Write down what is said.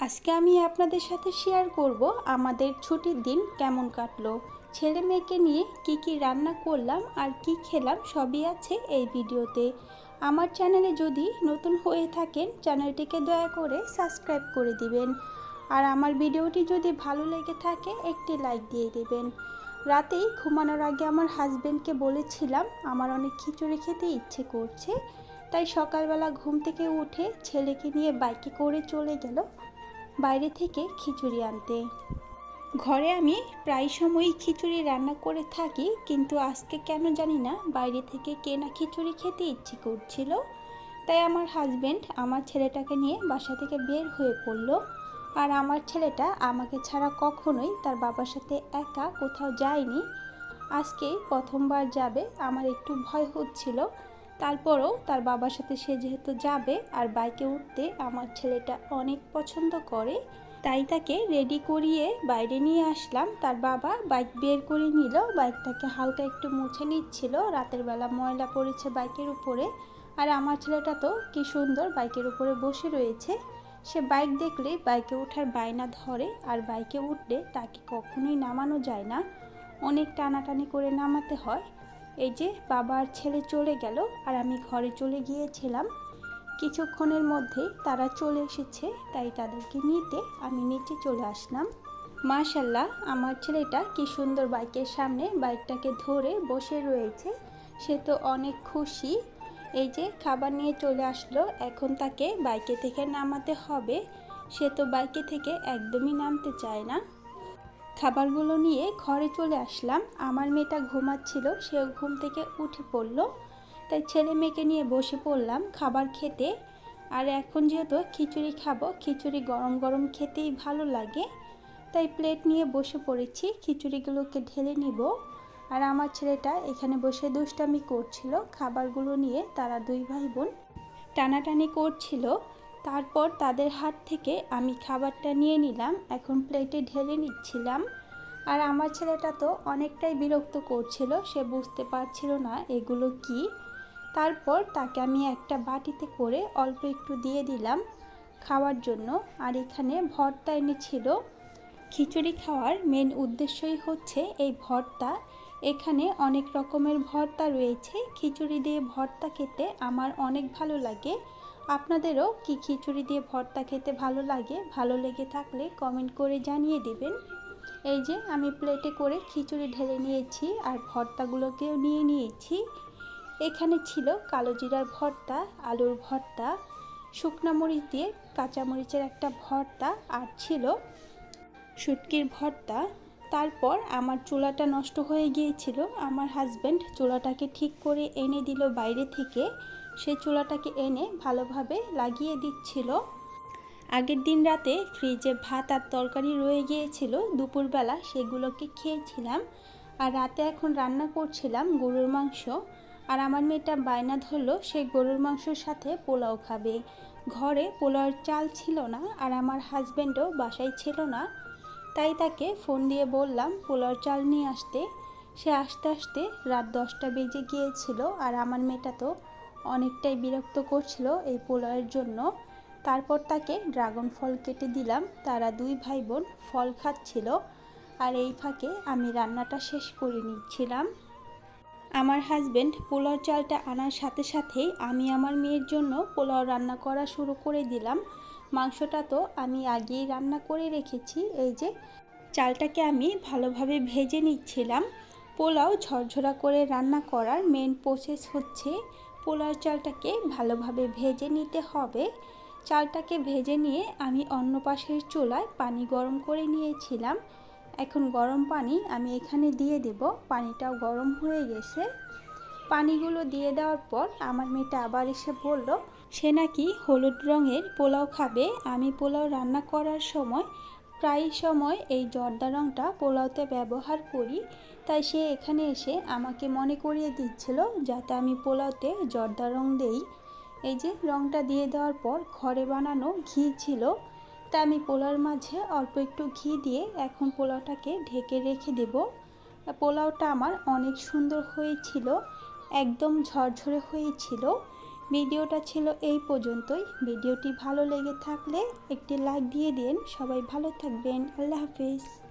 আজকে আমি আপনাদের সাথে শেয়ার করব আমাদের ছুটির দিন কেমন কাটলো। ছেলে মেয়েকে নিয়ে কি রান্না করলাম আর কি খেলাম সবই আছে এই ভিডিওতে। আমার চ্যানেলে যদি নতুন হয়ে থাকেন চ্যানেলটিকে দয়া করে সাবস্ক্রাইব করে দিবেন। আর আমার ভিডিওটি যদি ভালো লেগে থাকে একটি লাইক দিয়ে দিবেন। রাতেই ঘুমানোর আগে আমার হাজবেন্ডকে বলেছিলাম আমার অনেক খিচুড়ি খেতে ইচ্ছে করছে, তাই সকালবেলা ঘুম থেকে উঠে ছেলেকে নিয়ে বাইকে করে চলে গেল বাইরে থেকে খিচুড়ি আনতে। ঘরে আমি প্রায় সময়ই খিচুড়ি রান্না করে থাকি, কিন্তু আজকে কেন জানি না বাইরে থেকে কেনা খিচুড়ি খেতে ইচ্ছে করছিল। তাই আমার হাজবেন্ড আমার ছেলেটাকে নিয়ে বাসা থেকে বের হয়ে পড়ল। আর আমার ছেলেটা আমাকে ছাড়া কখনোই তার বাবার সাথে একা কোথাও যায়নি। আজকেই প্রথমবার যাবে, আমার একটু ভয় হচ্ছিল। তারপরও তার বাবার সাথে সে যেহেতু যাবে আর বাইকে উঠতে আমার ছেলেটা অনেক পছন্দ করে, তাই তাকে রেডি করিয়ে বাইরে নিয়ে আসলাম। তার বাবা বাইক বের করে নিল, বাইকটাকে হালকা একটু মুছে নিচ্ছিল, রাতের বেলা ময়লা পড়েছে বাইকের উপরে। আর আমার ছেলেটা তো কি সুন্দর বাইকের উপরে বসে রয়েছে, সে বাইক দেখলেই বাইকে ওঠার বায়না ধরে। আর বাইকে উঠলে তাকে কখনোই নামানো যায় না, অনেক টানাটানি করে নামাতে হয়। এই যে বাবা আর ছেলে চলে গেল আর আমি ঘরে চলে গিয়েছিলাম। কিছুক্ষণের মধ্যেই তারা চলে এসেছে, তাই তাদেরকে নিতে আমি নিচে চলে আসলাম। মাশাআল্লাহ, আমার ছেলেটা কি সুন্দর বাইকের সামনে বাইকটাকে ধরে বসে রয়েছে, সে তো অনেক খুশি। এই যে খাবার নিয়ে চলে আসলো, এখন তাকে বাইকে থেকে নামাতে হবে। সে তো বাইকে থেকে একদমই নামতে চায় না। খাবারগুলো নিয়ে ঘরে চলে আসলাম। আমার মেয়েটা ঘুমাচ্ছিল, সেও ঘুম থেকে উঠে পড়ল, তাই ছেলে মেয়েকে নিয়ে বসে পড়লাম খাবার খেতে। আর এখন যেহেতু খিচুড়ি খাবো, খিচুড়ি গরম গরম খেতেই ভালো লাগে, তাই প্লেট নিয়ে বসে পড়েছি, খিচুড়িগুলোকে ঢেলে নিব। আর আমার ছেলেটা এখানে বসে দুষ্টামি করছিল খাবারগুলো নিয়ে। তারা দুই ভাই বোন টানাটানি করছিল। তারপর তাদের হাত থেকে আমি খাবারটা নিয়ে নিলাম, এখন প্লেটে ঢেলে নিচ্ছিলাম। আর আমার ছেলেটা তো অনেকটাই বিরক্ত করছিল, সে বুঝতে পারছিল না এগুলো কি। তারপর তাকে আমি একটা বাটিতে করে অল্প একটু দিয়ে দিলাম খাওয়ার জন্য। আর এখানে ভর্তা এনেছিল। খিচুড়ি খাওয়ার মেন উদ্দেশ্যই হচ্ছে এই ভর্তা। এখানে অনেক রকমের ভর্তা রয়েছে, খিচুড়ি দিয়ে ভর্তা খেতে আমার অনেক ভালো লাগে। আপনাদেরও কি খিচুড়ি দিয়ে ভর্তা খেতে ভালো লাগে? ভালো লেগে থাকলে কমেন্ট করে জানিয়ে দিবেন। এই যে আমি প্লেটে করে খিচুড়ি ঢেলে নিয়েছি আর ভর্তাগুলোকেও নিয়ে নিয়েছি। এখানে ছিল কালো জিরার ভর্তা, আলুর ভর্তা, শুকনো মরিচ দিয়ে কাঁচা মরিচের একটা ভর্তা, আর ছিল শুটকির ভর্তা। তারপর আমার চুলাটা নষ্ট হয়ে গিয়েছিল, আমার হাজব্যান্ড চুলাটাকে ঠিক করে এনে দিল বাইরে থেকে। সে চুলাটাকে এনে ভালোভাবে লাগিয়ে দিচ্ছিল। আগের দিন রাতে ফ্রিজে ভাত আর তরকারি রয়ে গিয়েছিল, দুপুরবেলা সেগুলোকে খেয়েছিলাম। আর রাতে এখন রান্না করছিলাম গরুর মাংস। আর আমার মেয়েটা বায়না ধরলো সে গরুর মাংসর সাথে পোলাও খাবে। ঘরে পোলাওর চাল ছিল না, আর আমার হাজব্যান্ডও বাসায় ছিল না, তাই তাকে ফোন দিয়ে বললাম পোলাওর চাল নিয়ে আসতে। সে আসতে আসতে রাত 10টা বেজে গিয়েছিল। আর আমার মেয়েটা তো অনেকটাই বিরক্ত করছিল এই পোলাওয়ের জন্য। তারপর তাকে ড্রাগন ফল কেটে দিলাম, তারা দুই ভাই বোন ফল খাচ্ছিল। আর এই ফাঁকে আমি রান্নাটা শেষ করে নিচ্ছিলাম। আমার হাজব্যান্ড পোলাও চালটা আনার সাথে সাথেই আমি আমার মেয়ের জন্য পোলাও রান্না করা শুরু করে দিলাম। মাংসটা তো আমি আগেই রান্না করে রেখেছি। এই যে চালটাকে আমি ভালোভাবে ভেজে নিচ্ছিলাম। পোলাও ঝরঝরা করে রান্না করার মেন প্রসেস হচ্ছে পোলাও চালটাকে ভালোভাবে ভেজে নিতে হবে। চালটাকে ভেজে নিয়ে আমি অন্য পাশের চুলায় পানি গরম করে নিয়েছিলাম। এখন গরম পানি আমি এখানে দিয়ে দেব, পানিটাও গরম হয়ে গেছে। পানিগুলো দিয়ে দেওয়ার পর আমার মেয়েটা আবার এসে বলল সে নাকি হলুদ রঙের পোলাও খাবে। আমি পোলাও রান্না করার সময় প্রায় সময় এই জর্দা রঙটা পোলাওতে ব্যবহার করি, তাই সে এখানে এসে আমাকে মনে করিয়ে দিচ্ছিল যাতে আমি পোলাওতে জর্দা রঙ দেই। এই যে রঙটা দিয়ে দেওয়ার পর ঘরে বানানো ঘি ছিল, তা আমি পোলাওর মাঝে অল্প একটু ঘি দিয়ে এখন পোলাওটাকে ঢেকে রেখে দেব। পোলাওটা আমার অনেক সুন্দর হয়েছিল, একদম ঝরঝরে হয়েছিল। ভিডিওটা ছিল এই পর্যন্তই। ভিডিওটি ভালো লেগে থাকলে একটি লাইক দিয়ে দিন। সবাই ভালো থাকবেন। আল্লাহ হাফিজ।